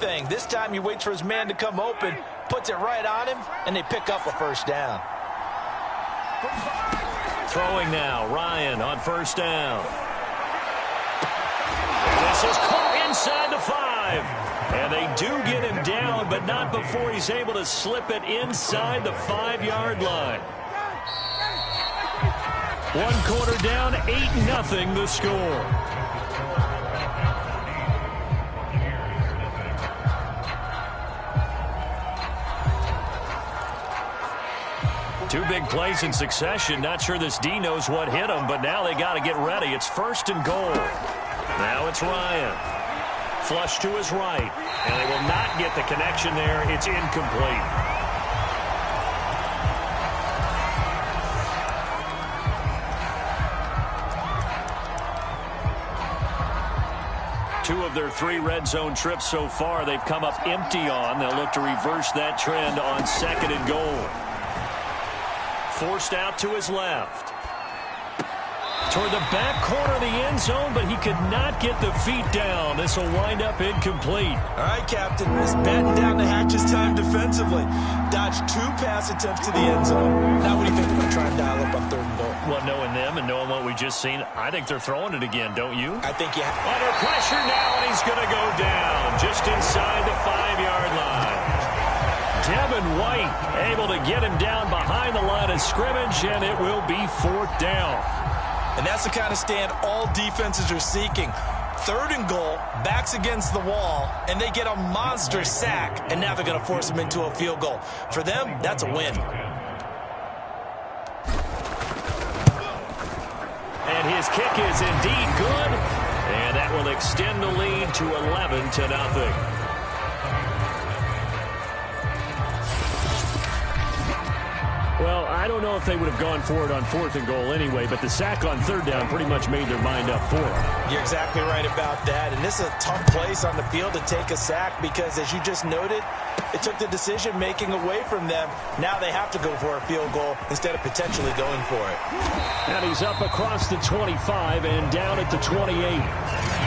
This time he waits for his man to come open, puts it right on him, and they pick up a first down. Throwing now, Ryan on first down. This is caught inside the 5. And they do get him down, but not before he's able to slip it inside the 5-yard line. 1 quarter down, 8-0 the score. Two big plays in succession. Not sure this D knows what hit him, but now they got to get ready. It's 1st and goal. Now it's Ryan. Flush to his right. And they will not get the connection there. It's incomplete. Two of their 3 red zone trips so far, they've come up empty on. They'll look to reverse that trend on 2nd and goal. Forced out to his left. Toward the back corner of the end zone, but he could not get the feet down. This will wind up incomplete. All right, Captain. He's batting down the hatches time defensively. Dodged 2 pass attempts to the end zone. Now what do you think they're going to try and dial up on 3rd and goal? Well, knowing them and knowing what we just seen, I think they're throwing it again, don't you? I think you have. Under pressure now, and he's going to go down just inside the 5-yard line. Devin White able to get him down behind the line of scrimmage, and it will be 4th down. And that's the kind of stand all defenses are seeking. 3rd and goal, backs against the wall, and they get a monster sack, and now they're going to force him into a field goal. For them, that's a win. And his kick is indeed good, and that will extend the lead to 11-0. Well, I don't know if they would have gone for it on 4th and goal anyway, but the sack on 3rd down pretty much made their mind up for it. You're exactly right about that, and this is a tough place on the field to take a sack because, as you just noted, it took the decision-making away from them. Now they have to go for a field goal instead of potentially going for it. And he's up across the 25 and down at the 28.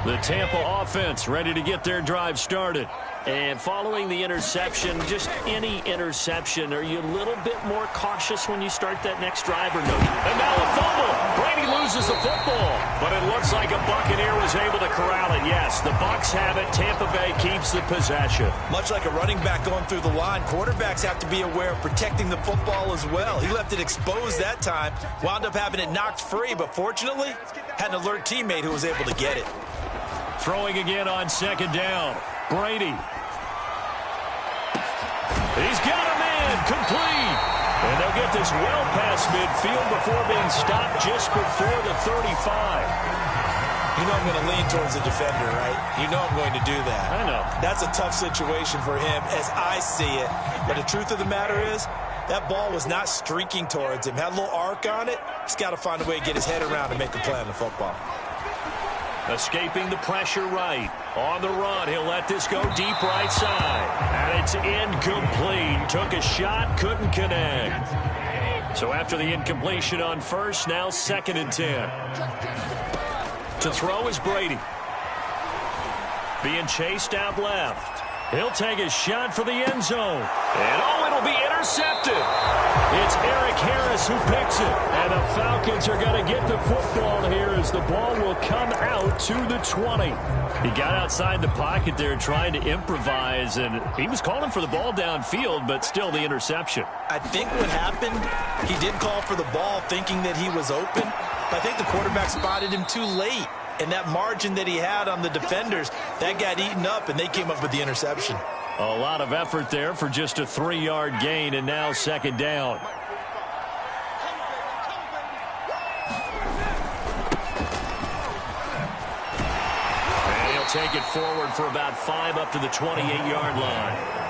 The Tampa offense ready to get their drive started. And following the interception, just any interception, are you a little bit more cautious when you start that next drive or no? And now a fumble. Brady loses the football. But it looks like a Buccaneer was able to corral it. Yes, the Bucs have it. Tampa Bay keeps the possession. Much like a running back going through the line, quarterbacks have to be aware of protecting the football as well. He left it exposed that time, wound up having it knocked free, but fortunately, had an alert teammate who was able to get it. Throwing again on 2nd down. Brady. He's got a man complete. And they'll get this well past midfield before being stopped just before the 35. You know I'm going to lean towards the defender, right? You know I'm going to do that. I know. That's a tough situation for him as I see it. But the truth of the matter is, that ball was not streaking towards him. Had a little arc on it. He's got to find a way to get his head around and make a play on the football. Escaping the pressure right. On the run, he'll let this go deep right side. And it's incomplete. Took a shot, couldn't connect. So after the incompletion on 1st, now 2nd and 10. To throw is Brady. Being chased out left. He'll take a shot for the end zone. And oh, it'll be intercepted. It's Eric Harris who picks it. And the Falcons are going to get the football here as the ball will come out to the 20. He got outside the pocket there trying to improvise, and he was calling for the ball downfield, but still the interception. I think what happened, he did call for the ball thinking that he was open, but I think the quarterback spotted him too late. And that margin that he had on the defenders, that got eaten up, and they came up with the interception. A lot of effort there for just a 3-yard gain, and now 2nd down. And he'll take it forward for about 5 up to the 28-yard line.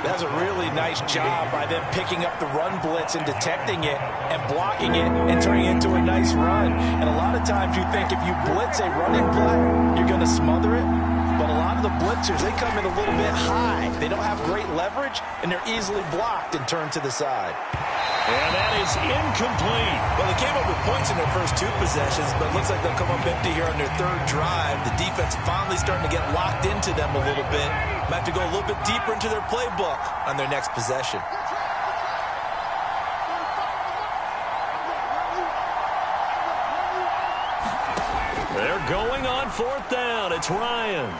That's a really nice job by them picking up the run blitz and detecting it and blocking it and turning it into a nice run. And a lot of times you think if you blitz a running play, you're going to smother it. But a lot of of the blitzers, they come in a little bit high. They don't have great leverage, and they're easily blocked and turned to the side. And that is incomplete. Well, they came up with points in their first 2 possessions, but it looks like they'll come up empty here on their 3rd drive. The defense finally starting to get locked into them a little bit. Might have to go a little bit deeper into their playbook on their next possession. They're going on 4th down. It's Ryan.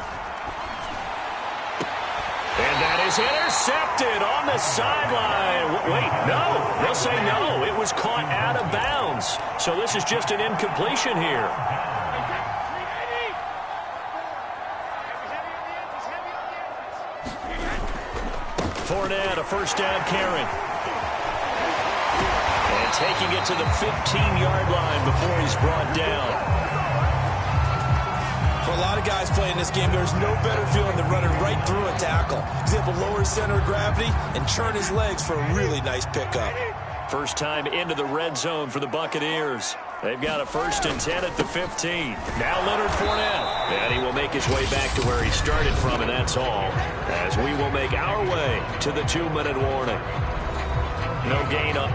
And that is intercepted on the sideline. Wait, no. They'll say no. It was caught out of bounds. So this is just an incompletion here. Fournette, a 1st down carry. And taking it to the 15-yard line before he's brought down. For a lot of guys playing this game, there's no better feeling than running right through a tackle. He's able to lower his center of gravity and churn his legs for a really nice pickup. First time into the red zone for the Buccaneers. They've got a 1st and 10 at the 15. Now Leonard Fournette. And he will make his way back to where he started from, and that's all. As we will make our way to the 2-minute warning. No gain up.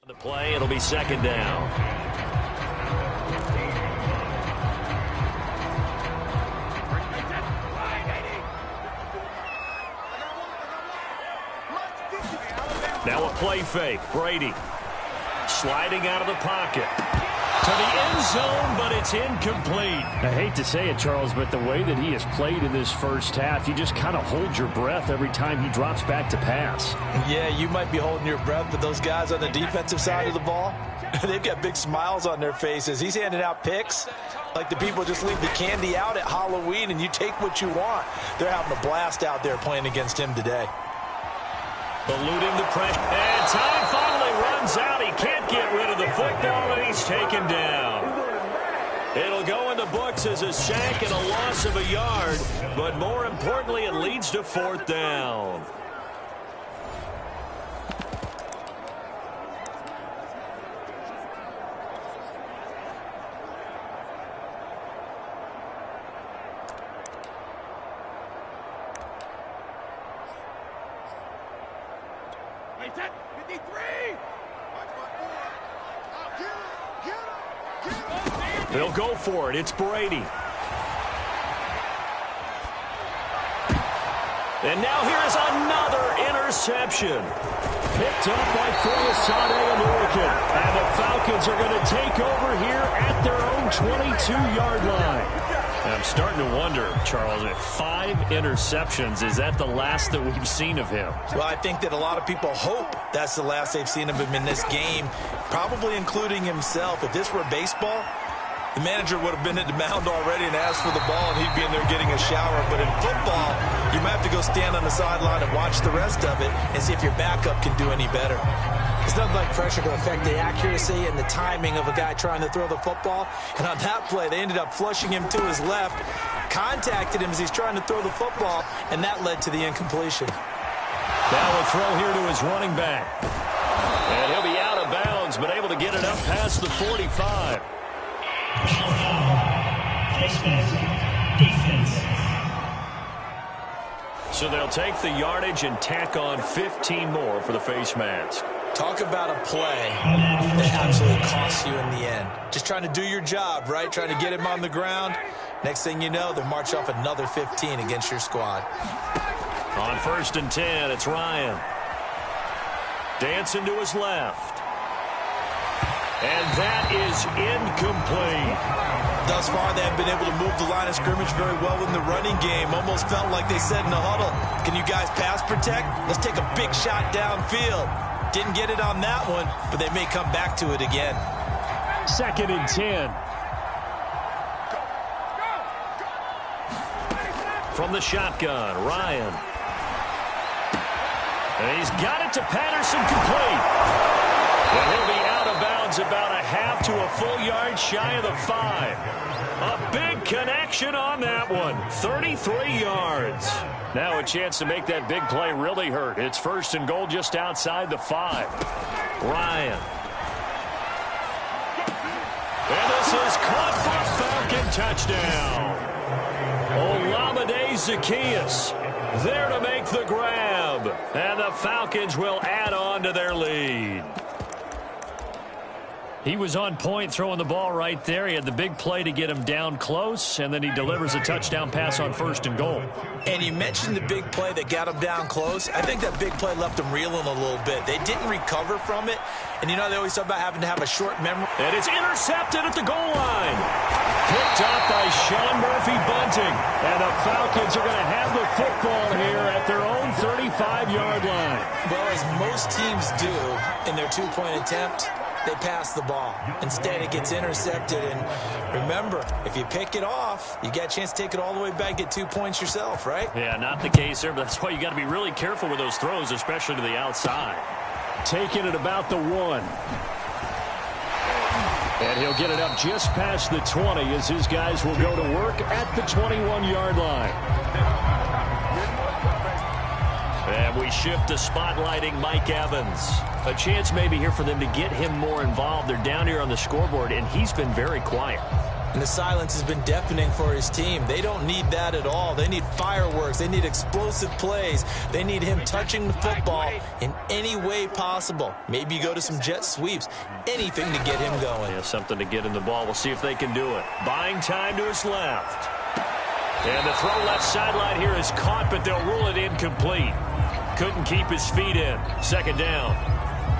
The play, it'll be 2nd down. Now a play fake. Brady sliding out of the pocket to the end zone, but it's incomplete. I hate to say it, Charles, but the way that he has played in this first half, you just kind of hold your breath every time he drops back to pass. Yeah, you might be holding your breath, but those guys on the defensive side of the ball, they've got big smiles on their faces. He's handing out picks like the people just leave the candy out at Halloween and you take what you want. They're having a blast out there playing against him today. Eluding the pressure. And time finally runs out. He can't get rid of the football, and he's taken down. It'll go in the books as a sack and a loss of a yard, but more importantly, it leads to 4th down. They'll go for it. It's Brady. And now here is another interception. Picked up by Foyesade and Oregon. And the Falcons are going to take over here at their own 22-yard line. I'm starting to wonder, Charles, if 5 interceptions, is that the last that we've seen of him? Well, I think that a lot of people hope that's the last they've seen of him in this game, probably including himself. If this were baseball, the manager would have been at the mound already and asked for the ball, and he'd be in there getting a shower. But in football, you might have to go stand on the sideline and watch the rest of it and see if your backup can do any better. It's nothing like pressure to affect the accuracy and the timing of a guy trying to throw the football. And on that play, they ended up flushing him to his left, contacted him as he's trying to throw the football, and that led to the incompletion. Now a throw here to his running back. And he'll be out of bounds, but able to get it up past the 45. So they'll take the yardage and tack on 15 more for the face mask. Talk about a play that absolutely costs you in the end. Just trying to do your job, right? Trying to get him on the ground. Next thing you know, they'll march off another 15 against your squad. On 1st and 10, it's Ryan. Dancing to his left. And that is incomplete. Thus far, they have been able to move the line of scrimmage very well in the running game. Almost felt like they said in the huddle, can you guys pass protect? Let's take a big shot downfield. Didn't get it on that one, but they may come back to it again. 2nd and 10. From the shotgun, Ryan. And he's got it to Patterson, complete. And he'll be out of bounds about a half to a full yard shy of the 5. A big connection on that one. 33 yards. Now a chance to make that big play really hurt. It's 1st and goal just outside the 5. Ryan. And this is caught for Falcon touchdown. Olamide Zaccheaus there to make the grab. And the Falcons will add on to their lead. He was on point throwing the ball right there. He had the big play to get him down close, and then he delivers a touchdown pass on 1st and goal. And you mentioned the big play that got him down close. I think that big play left him reeling a little bit. They didn't recover from it. And you know, they always talk about having to have a short memory. And it's intercepted at the goal line. Picked up by Sean Murphy-Bunting. And the Falcons are going to have the football here at their own 35-yard line. Well, as most teams do in their two-point attempt, they pass the ball. Instead, it gets intercepted. And remember, if you pick it off, you get a chance to take it all the way back, get 2 points yourself, right? Yeah, not the case there, but that's why you got to be really careful with those throws, especially to the outside. Taking it about the 1. And he'll get it up just past the 20 as his guys will go to work at the 21-yard line. And we shift to spotlighting Mike Evans. A chance maybe here for them to get him more involved. They're down here on the scoreboard, and he's been very quiet. And the silence has been deafening for his team. They don't need that at all. They need fireworks. They need explosive plays. They need him touching the football in any way possible. Maybe you go to some jet sweeps. Anything to get him going. Yeah, something to get in the ball. We'll see if they can do it. Buying time to his left. And the throw left sideline here is caught, but they'll rule it incomplete. Couldn't keep his feet in. 2nd down.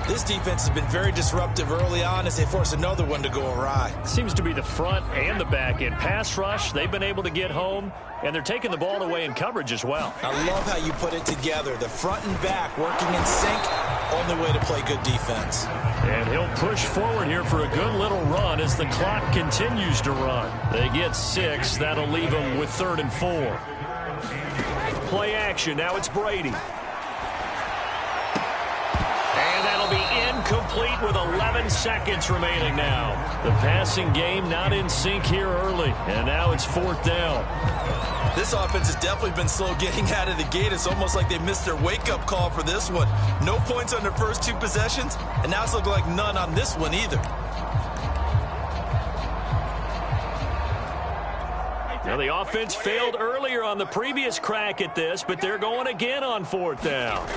This defense has been very disruptive early on as they force another one to go awry. Seems to be the front and the back end. Pass rush, they've been able to get home, and they're taking the ball away in coverage as well. I love how you put it together. The front and back working in sync, only way to play good defense. And he'll push forward here for a good little run as the clock continues to run. They get 6. That'll leave them with 3rd and 4. Play action. Now it's Brady. And that'll be incomplete with 11 seconds remaining now. The passing game not in sync here early. And now it's 4th down. This offense has definitely been slow getting out of the gate. It's almost like they missed their wake-up call for this one. No points on their first 2 possessions, and now it's looking like none on this one either. Now the offense failed earlier on the previous crack at this, but they're going again on 4th down.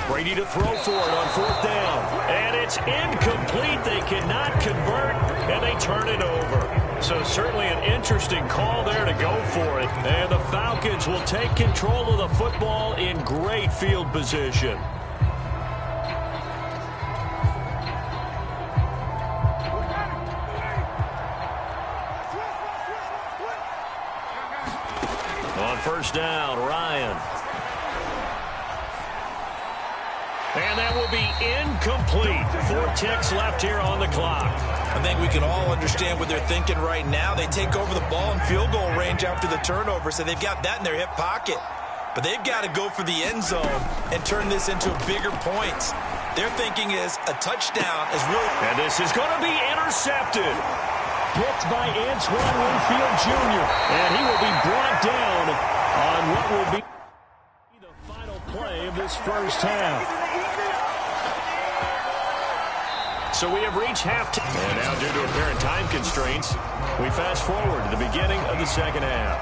Brady to throw for it on 4th down. And it's incomplete. They cannot convert, and they turn it over. So certainly an interesting call there to go for it. And the Falcons will take control of the football in great field position. On 1st down, Ryan. And that will be incomplete. 4 ticks left here on the clock. I think we can all understand what they're thinking right now. They take over the ball in field goal range after the turnover, so they've got that in their hip pocket. But they've got to go for the end zone and turn this into bigger points. Their thinking is a touchdown is really... And this is going to be intercepted. Picked by Antoine Winfield Jr. And he will be brought down on what will be the final play of this first half. So we have reached halftime. And now due to apparent time constraints, we fast forward to the beginning of the second half.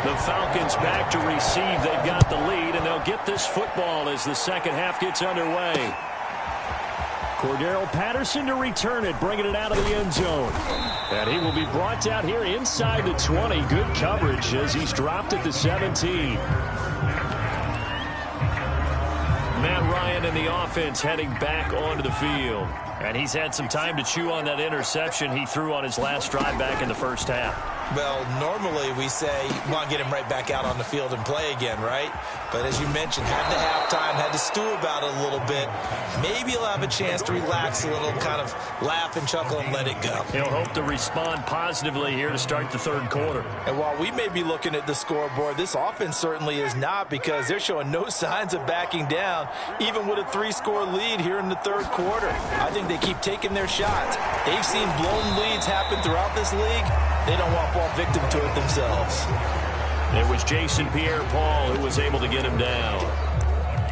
The Falcons back to receive. They've got the lead, and they'll get this football as the second half gets underway. Cordero Patterson to return it, bringing it out of the end zone. And he will be brought down here inside the 20. Good coverage as he's dropped at the 17. Matt Ryan and the offense heading back onto the field. And he's had some time to chew on that interception he threw on his last drive back in the first half. Well, normally we say you want to get him right back out on the field and play again, right? But as you mentioned, had the halftime, had to stew about it a little bit. Maybe he'll have a chance to relax a little, kind of laugh and chuckle and let it go. He'll hope to respond positively here to start the third quarter. And while we may be looking at the scoreboard, this offense certainly is not, because they're showing no signs of backing down, even with a 3-score lead here in the third quarter. I think they keep taking their shots. They've seen blown leads happen throughout this league. They don't want to fall victim to it themselves. It was Jason Pierre-Paul who was able to get him down.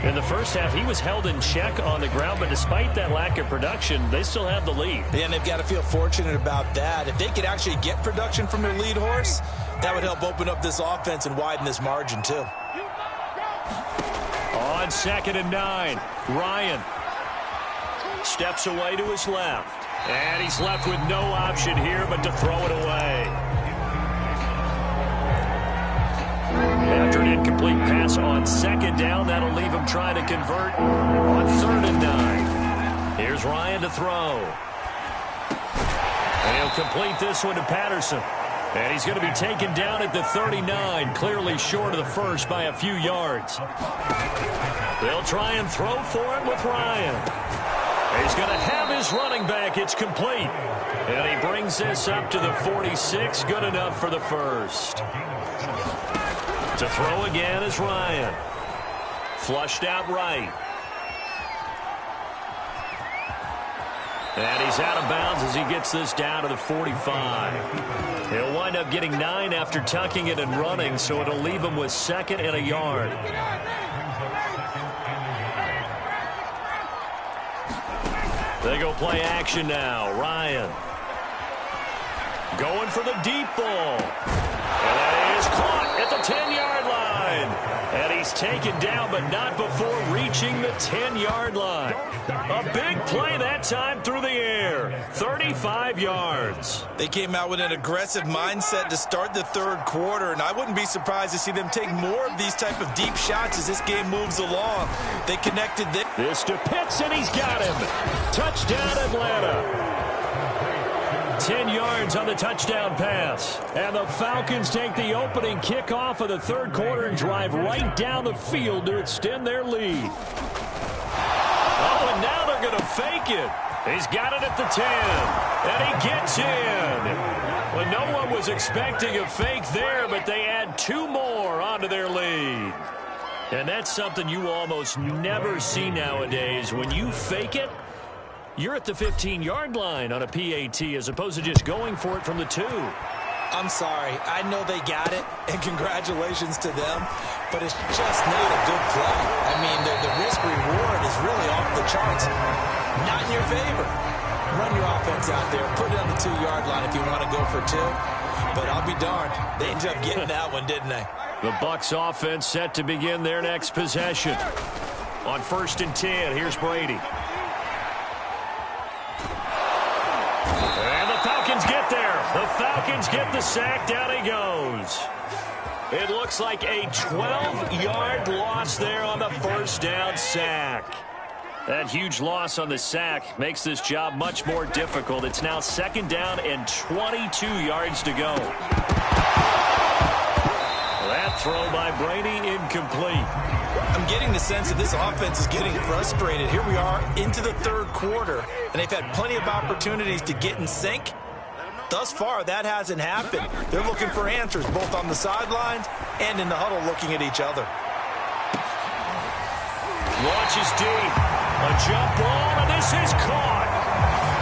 In the first half, he was held in check on the ground, but despite that lack of production, they still have the lead. And they've got to feel fortunate about that. If they could actually get production from their lead horse, that would help open up this offense and widen this margin too. On 2nd and 9, Ryan steps away to his left. And he's left with no option here but to throw it away. After an incomplete pass on 2nd down, that'll leave him trying to convert on 3rd and 9. Here's Ryan to throw. And he'll complete this one to Patterson. And he's going to be taken down at the 39, clearly short of the first by a few yards. They'll try and throw for it with Ryan. He's going to have his running back. It's complete. And he brings this up to the 46. Good enough for the first. To throw again is Ryan. Flushed out right. And he's out of bounds as he gets this down to the 45. He'll wind up getting 9 after tucking it and running, so it'll leave him with 2nd and a yard. They go play action now. Ryan going for the deep ball. And that is caught at the 10-yard line. And he's taken down, but not before reaching the 10-yard line. A big play that time through the air. 35 yards. They came out with an aggressive mindset to start the third quarter, and I wouldn't be surprised to see them take more of these type of deep shots as this game moves along. They connected this to Pitts, and he's got him. Touchdown, Atlanta. 10 yards on the touchdown pass. And the Falcons take the opening kickoff of the third quarter and drive right down the field to extend their lead. Oh, and now they're going to fake it. He's got it at the 10. And he gets in. Well, no one was expecting a fake there, but they add 2 more onto their lead. And that's something you almost never see nowadays. When you fake it, you're at the 15-yard line on a PAT as opposed to just going for it from the 2. I'm sorry. I know they got it, and congratulations to them, but it's just not a good play. I mean, the risk-reward is really off the charts. Not in your favor. Run your offense out there. Put it on the 2-yard line if you want to go for 2. But I'll be darned. They ended up getting that one, didn't they? The Bucs offense set to begin their next possession. On 1st and 10, here's Brady. And the Falcons get there. The Falcons get the sack. Down he goes. It looks like a 12-yard loss there on the first down sack. That huge loss on the sack makes this job much more difficult. It's now 2nd down and 22 yards to go. That throw by Brady incomplete. I'm getting the sense that this offense is getting frustrated. Here we are into the third quarter, and they've had plenty of opportunities to get in sync. Thus far, that hasn't happened. They're looking for answers both on the sidelines and in the huddle looking at each other. Launches deep. A jump ball, and this is caught.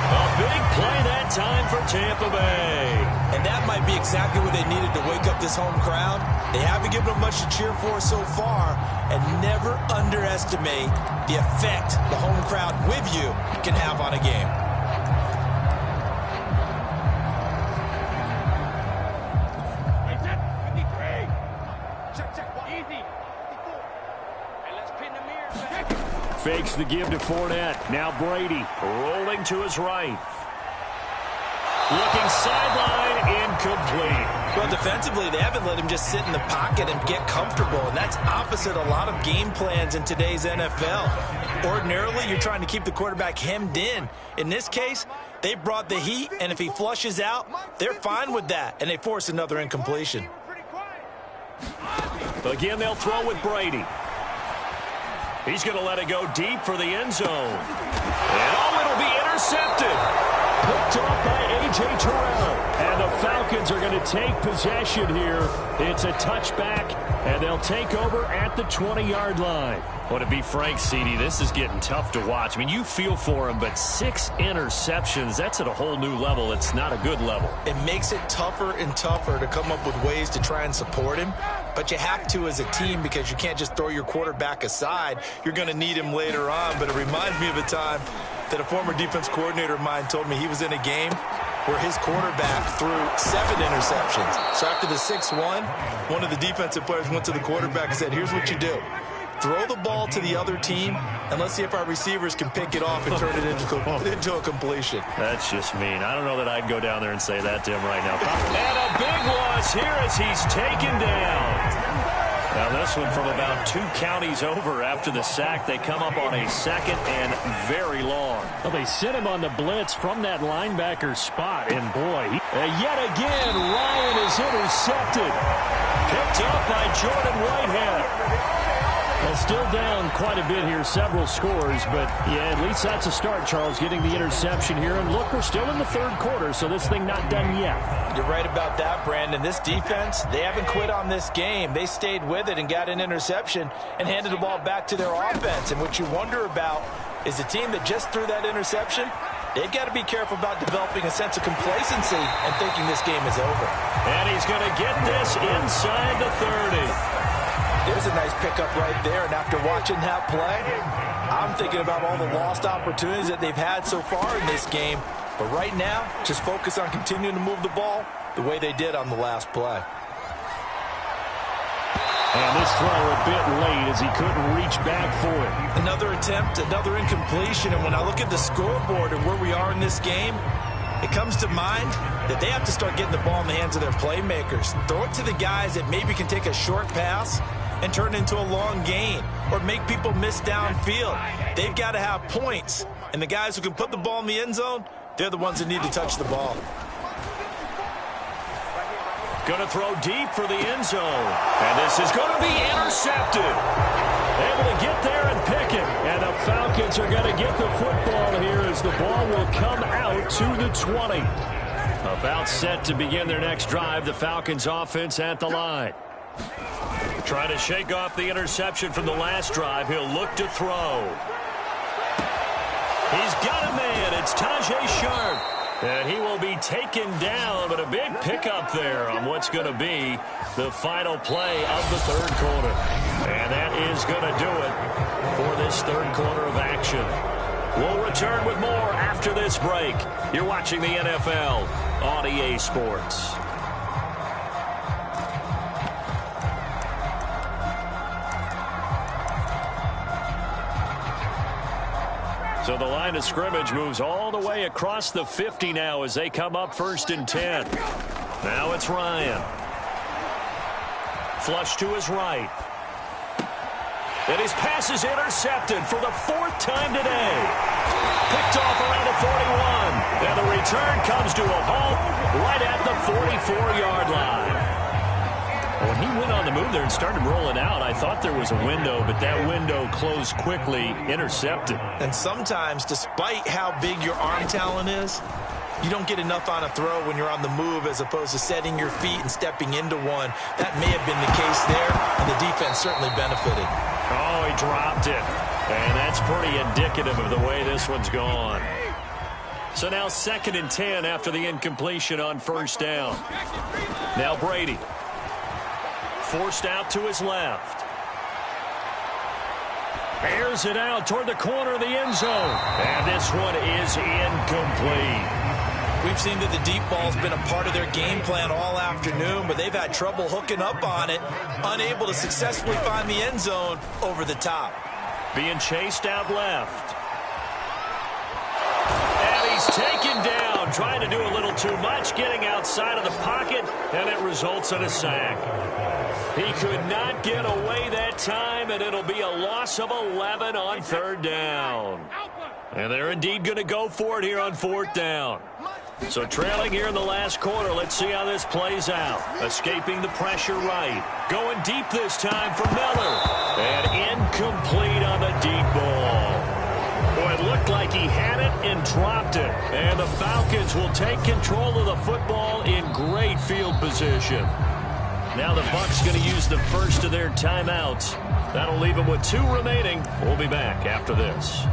A big play that time for Tampa Bay. And that might be exactly what they needed to wake up this home crowd. They haven't given them much to cheer for so far, and never underestimate the effect the home crowd with you can have on a game. Fakes the give to Fournette. Now Brady rolling to his right. Looking sideline, incomplete. Well, defensively, they haven't let him just sit in the pocket and get comfortable, and that's opposite a lot of game plans in today's NFL. Ordinarily, you're trying to keep the quarterback hemmed in. In this case, they brought the heat, and if he flushes out, they're fine with that, and they force another incompletion. Again, they'll throw with Brady. He's going to let it go deep for the end zone. And it'll be intercepted. Picked off by A.J. Terrell. And the Falcons are going to take possession here. It's a touchback, and they'll take over at the 20-yard line. Well, to be frank, CD, this is getting tough to watch. I mean, you feel for him, but 6 interceptions, that's at a whole new level. It's not a good level. It makes it tougher and tougher to come up with ways to try and support him, but you have to as a team because you can't just throw your quarterback aside. You're going to need him later on, but it reminds me of a time that a former defense coordinator of mine told me he was in a game where his quarterback threw 7 interceptions. So after the 6-1, one of the defensive players went to the quarterback and said, here's what you do. Throw the ball to the other team, and let's see if our receivers can pick it off and turn it into a completion. That's just mean. I don't know that I'd go down there and say that to him right now. And a big loss here as he's taken down. Now this one from about 2 counties over after the sack. They come up on a 2nd and very long. Well, they sent him on the blitz from that linebacker spot, and boy, yet again, Ryan is intercepted. Picked up by Jordan Whitehead. Well, still down quite a bit here, several scores, but yeah, at least that's a start, Charles, getting the interception here. And look, we're still in the 3rd quarter, so this thing not done yet. You're right about that, Brandon. This defense, they haven't quit on this game. They stayed with it and got an interception and handed the ball back to their offense. And what you wonder about is the team that just threw that interception, they've got to be careful about developing a sense of complacency and thinking this game is over. And he's going to get this inside the 30. There's a nice pickup right there, and after watching that play, I'm thinking about all the lost opportunities that they've had so far in this game. But right now, just focus on continuing to move the ball the way they did on the last play. And this throw a bit late as he couldn't reach back for it. Another attempt, another incompletion, and when I look at the scoreboard and where we are in this game, it comes to mind that they have to start getting the ball in the hands of their playmakers. Throw it to the guys that maybe can take a short pass and turn it into a long gain or make people miss downfield. They've got to have points, and the guys who can put the ball in the end zone, they're the ones that need to touch the ball. Going to throw deep for the end zone, and this is going to be intercepted. Able to get there and pick it, and the Falcons are going to get the football here as the ball will come out to the 20. About set to begin their next drive, the Falcons offense at the line. Trying to shake off the interception from the last drive. He'll look to throw. He's got a man. It's Tajae Sharpe. And he will be taken down, but a big pickup there on what's going to be the final play of the 3rd quarter. And that is going to do it for this 3rd quarter of action. We'll return with more after this break. You're watching the NFL on EA Sports. So the line of scrimmage moves all the way across the 50 now as they come up 1st and 10. Now it's Ryan. Flush to his right. And his pass is intercepted for the 4th time today. Picked off around the 41. And the return comes to a halt right at the 44-yard line. When he went on the move there and started rolling out, I thought there was a window, but that window closed quickly, intercepted. And sometimes, despite how big your arm talent is, you don't get enough on a throw when you're on the move as opposed to setting your feet and stepping into one. That may have been the case there, and the defense certainly benefited. Oh, he dropped it. And that's pretty indicative of the way this one's gone. So now 2nd and 10 after the incompletion on 1st down. Now Brady. Forced out to his left. Airs it out toward the corner of the end zone. And this one is incomplete. We've seen that the deep ball's been a part of their game plan all afternoon, but they've had trouble hooking up on it, unable to successfully find the end zone over the top. Being chased out left. And he's taken down. down, trying to do a little too much, getting outside of the pocket, and it results in a sack. He could not get away that time, and it'll be a loss of 11 on third down. And they're indeed going to go for it here on fourth down. So trailing here in the last quarter, let's see how this plays out. Escaping the pressure right. Going deep this time for Miller. And incomplete on the deep ball. Boy, it looked like he had it and dropped it. And the Falcons will take control of the football in great field position. Now the Bucs going to use the first of their timeouts. That'll leave them with 2 remaining. We'll be back after this.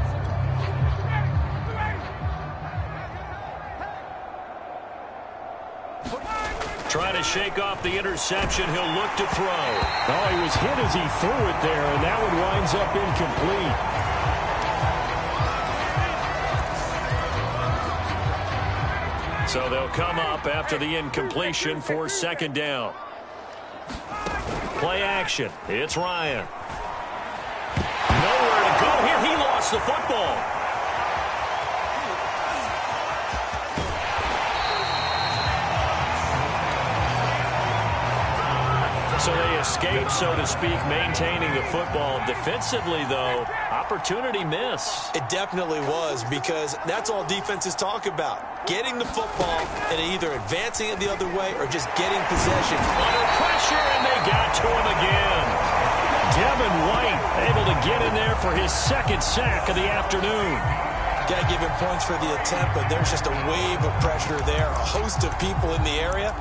Trying to shake off the interception. He'll look to throw. Oh, he was hit as he threw it there, and that one winds up incomplete. So they'll come up after the incompletion for second down. Play action. It's Ryan. Nowhere to go here. He lost the football. So they escape, so to speak, maintaining the football. Defensively, though, opportunity miss. It definitely was, because that's all defenses talk about. Getting the football and either advancing it the other way or just getting possession. Under pressure, and they got to him again. Devin White able to get in there for his second sack of the afternoon. Got to give him points for the attempt, but there's just a wave of pressure there. A host of people in the area.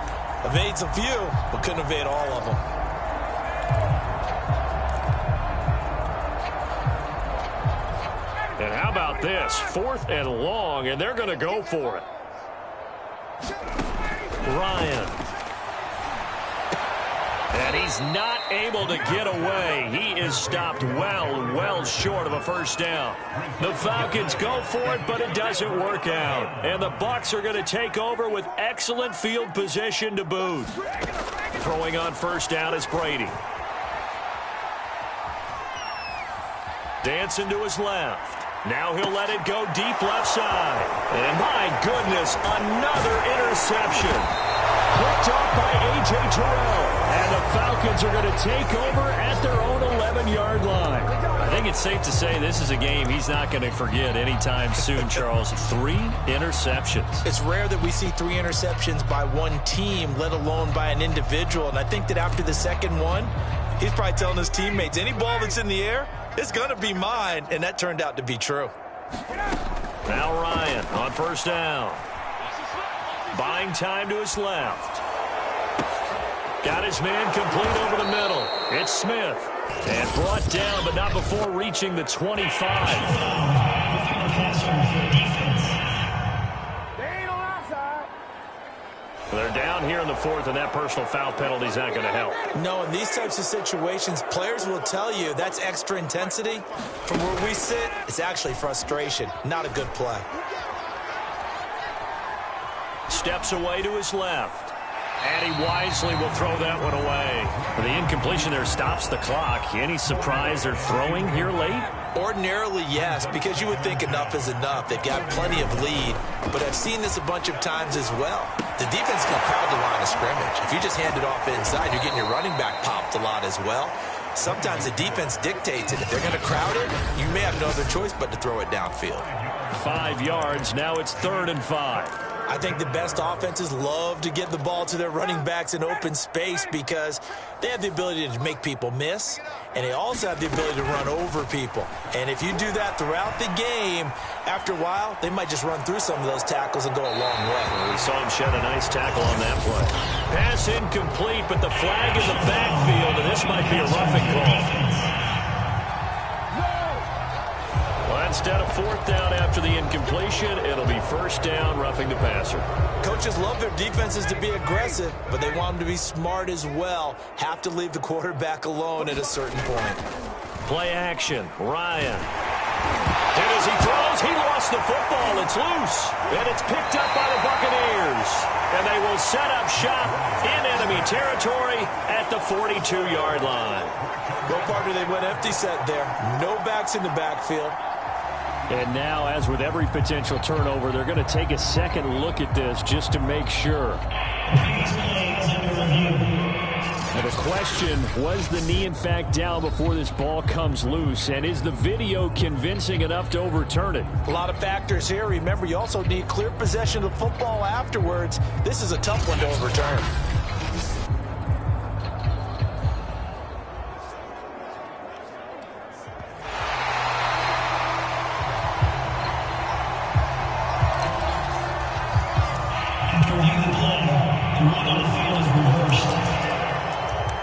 Evades a few, but couldn't evade all of them. And how about this? 4th and long, and they're going to go for it. Ryan. And he's not able to get away. He is stopped well short of a first down. The Falcons go for it, but it doesn't work out. And the Bucs are going to take over with excellent field position to boot. Throwing on first down is Brady. Dancing to his left. Now he'll let it go deep left side. And my goodness, another interception. Picked off by A.J. Terrell. And the Falcons are going to take over at their own 11-yard line. I think it's safe to say this is a game he's not going to forget anytime soon, Charles. 3 interceptions. It's rare that we see 3 interceptions by one team, let alone by an individual. And I think that after the second one, he's probably telling his teammates, any ball that's in the air, it's going to be mine. And that turned out to be true. Now Ryan on first down. Buying time to his left. Got his man complete over the middle. It's Smith. And brought down, but not before reaching the 25. They're down here in the 4th, and that personal foul penalty is not going to help. No, in these types of situations, players will tell you that's extra intensity. From where we sit, it's actually frustration. Not a good play. Steps away to his left. And he wisely will throw that one away. The incompletion there stops the clock. Any surprise they're throwing here late? Ordinarily, yes, because you would think enough is enough. They've got plenty of lead, but I've seen this a bunch of times as well. The defense can crowd the line of scrimmage. If you just hand it off inside, you're getting your running back popped a lot as well. Sometimes the defense dictates it. If they're going to crowd it, you may have no other choice but to throw it downfield. 5 yards. Now it's 3rd and 5. I think the best offenses love to get the ball to their running backs in open space because they have the ability to make people miss, and they also have the ability to run over people. And if you do that throughout the game, after a while, they might just run through some of those tackles and go a long way. We saw him shed a nice tackle on that play. Pass incomplete, but the flag in the backfield, and this might be a roughing call. Well, instead of 4th down after the incompletion, it'll be 1st down, roughing the passer. Coaches love their defenses to be aggressive, but they want them to be smart as well. Have to leave the quarterback alone at a certain point. Play action. Ryan. And as he throws, he lost the football. It's loose. And it's picked up by the Buccaneers. And they will set up shop in enemy territory at the 42-yard line. Well, partner, they went empty set there. No backs in the backfield. And now, as with every potential turnover, they're going to take a second look at this just to make sure. Now the question, was the knee in fact down before this ball comes loose? And is the video convincing enough to overturn it? A lot of factors here. Remember, you also need clear possession of the football afterwards. This is a tough one to overturn.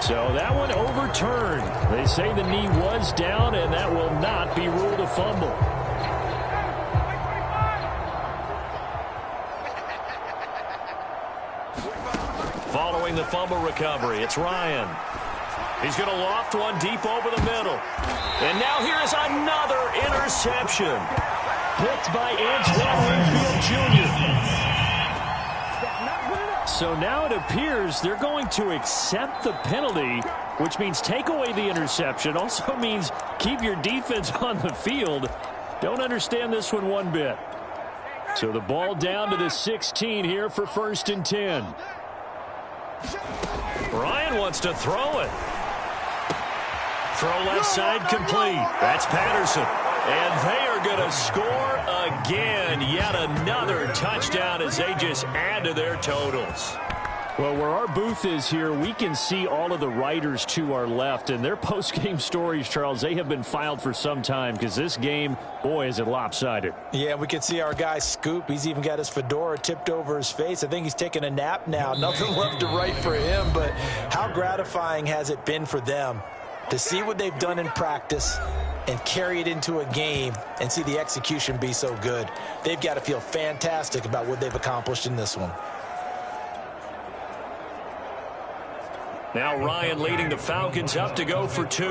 So that one overturned. They say the knee was down, and that will not be ruled a fumble. Following the fumble recovery, it's Ryan. He's going to loft one deep over the middle. And now here is another interception. Picked by Antoine Winfield Jr. So now it appears they're going to accept the penalty, which means take away the interception. Also means keep your defense on the field. Don't understand this one bit. So the ball down to the 16 here for 1st and 10. Ryan wants to throw it. Throw left side complete. That's Patterson. And they are going to score again. Yet another touchdown as they just add to their totals. Well, where our booth is here, we can see all of the writers to our left. And their post-game stories, Charles, they have been filed for some time because this game, boy, is it lopsided. Yeah, we can see our guy Scoop. He's even got his fedora tipped over his face. I think he's taking a nap now. Nothing left to write for him. But how gratifying has it been for them to see what they've done in practice and carry it into a game and see the execution be so good. They've got to feel fantastic about what they've accomplished in this one. Now Ryan leading the Falcons up to go for 2.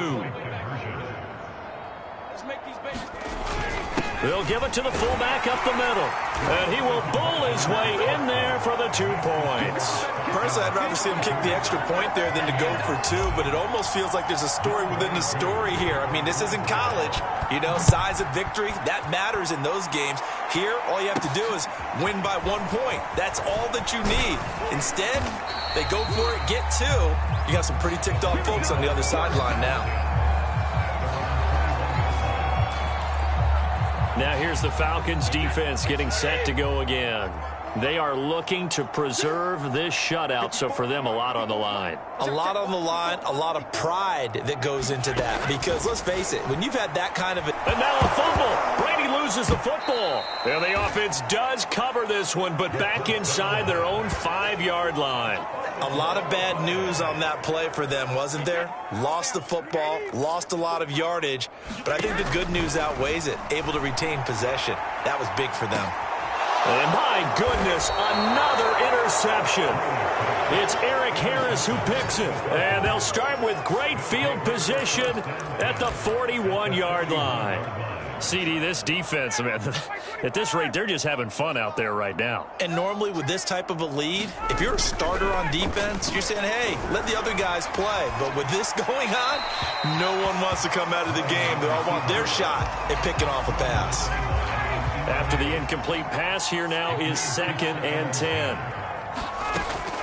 They'll give it to the fullback up the middle. And he will bull his way in there for the 2 points. Personally, I'd rather see him kick the extra point there than to go for 2, but it almost feels like there's a story within the story here. I mean, this isn't college. You know, size of victory, that matters in those games. Here, all you have to do is win by 1 point. That's all that you need. Instead, they go for it, get 2. You got some pretty ticked off folks on the other sideline now. Now here's the Falcons defense getting set to go again. They are looking to preserve this shutout, so for them, a lot on the line. A lot on the line, a lot of pride that goes into that. Because let's face it, when you've had that kind of a... And now a fumble. Brady loses the football. And the offense does cover this one, but back inside their own 5-yard line. A lot of bad news on that play for them, wasn't there? Lost the football, lost a lot of yardage, but I think the good news outweighs it. Able to retain possession. That was big for them. And my goodness, another interception. It's Eric Harris who picks it. And they'll start with great field position at the 41-yard line. CD, this defense, man, at this rate, they're just having fun out there right now. And normally with this type of a lead, if you're a starter on defense, you're saying, hey, let the other guys play. But with this going on, no one wants to come out of the game. They all want their shot at picking off a pass. After the incomplete pass, here now is 2nd and 10.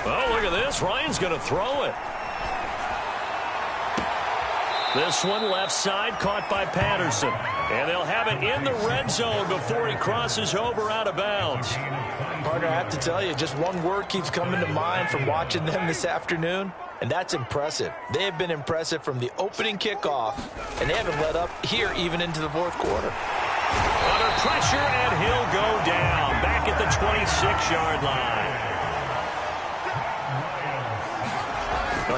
Oh, look at this. Ryan's going to throw it. This one left side caught by Patterson. And they'll have it in the red zone before he crosses over out of bounds. Partner, I have to tell you, just one word keeps coming to mind from watching them this afternoon, and that's impressive. They have been impressive from the opening kickoff, and they haven't let up here even into the 4th quarter. Under pressure, and he'll go down back at the 26-yard line.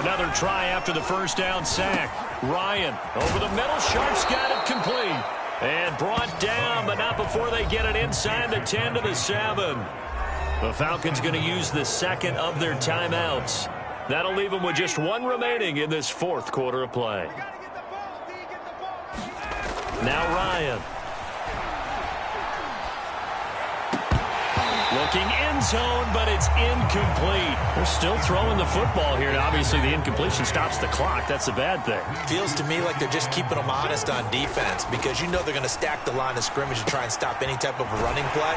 Another try after the first down sack. Ryan over the middle. Sharp's got it complete. And brought down, but not before they get it inside the 10 to the 7. The Falcons going to use the 2nd of their timeouts. That'll leave them with just 1 remaining in this 4th quarter of play. Now Ryan. Looking end zone, but it's incomplete. They're still throwing the football here, and obviously the incompletion stops the clock. That's a bad thing. Feels to me like they're just keeping them honest on defense because you know they're going to stack the line of scrimmage and try and stop any type of a running play.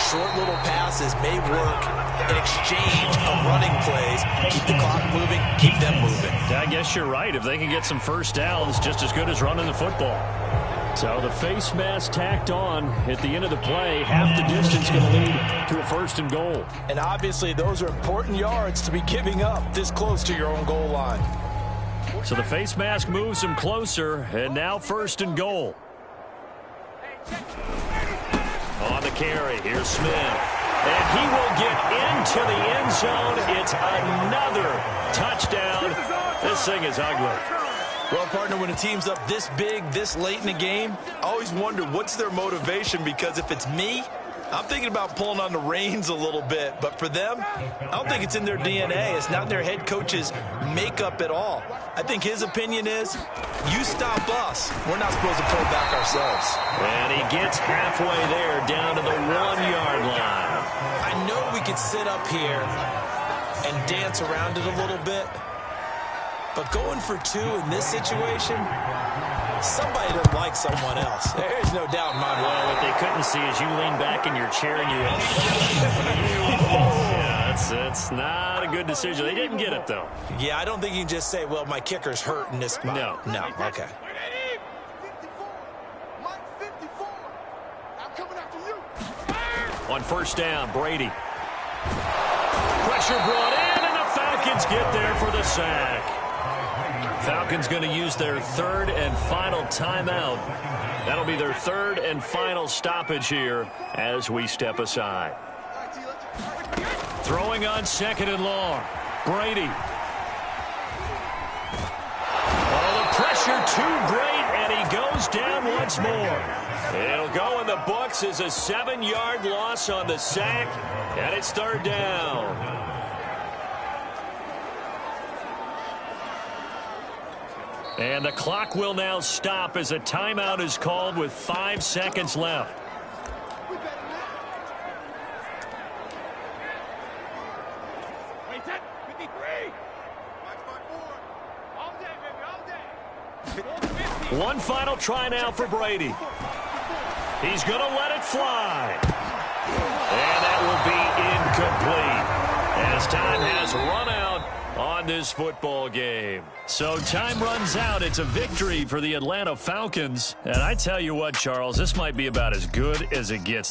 Short little passes may work in exchange of running plays. Keep the clock moving, keep them moving. I guess you're right. If they can get some first downs, just as good as running the football. So the face mask tacked on at the end of the play. Half the distance going to lead to a 1st and goal. And obviously those are important yards to be giving up this close to your own goal line. So the face mask moves him closer, and now 1st and goal. On the carry, here's Smith. And he will get into the end zone. It's another touchdown. This thing is ugly. Well, partner, when a team's up this big, this late in the game, I always wonder what's their motivation, because if it's me, I'm thinking about pulling on the reins a little bit. But for them, I don't think it's in their DNA. It's not in their head coach's makeup at all. I think his opinion is, you stop us, we're not supposed to pull back ourselves. And he gets halfway there, down to the 1-yard line. I know we could sit up here and dance around it a little bit, but going for 2 in this situation, somebody doesn't like someone else. There's no doubt in my mind. Well, what they couldn't see is you lean back in your chair and you went, yeah, it's not a good decision. They didn't get it, though. Yeah, I don't think you can just say, well, my kicker's hurt in this spot. No, okay. On 1st down, Brady. Pressure brought in, and the Falcons get there for the sack. Falcons going to use their 3rd and final timeout. That'll be their 3rd and final stoppage here as we step aside. Throwing on 2nd and long. Brady. Oh, the pressure too great, and he goes down once more. It'll go in the books as a 7-yard loss on the sack, and it's 3rd down. And the clock will now stop as a timeout is called with 5 seconds left. One final try now for Brady. He's going to let it fly. And that will be incomplete as time has run out on this football game. So time runs out. It's a victory for the Atlanta Falcons. And I tell you what, Charles, this might be about as good as it gets.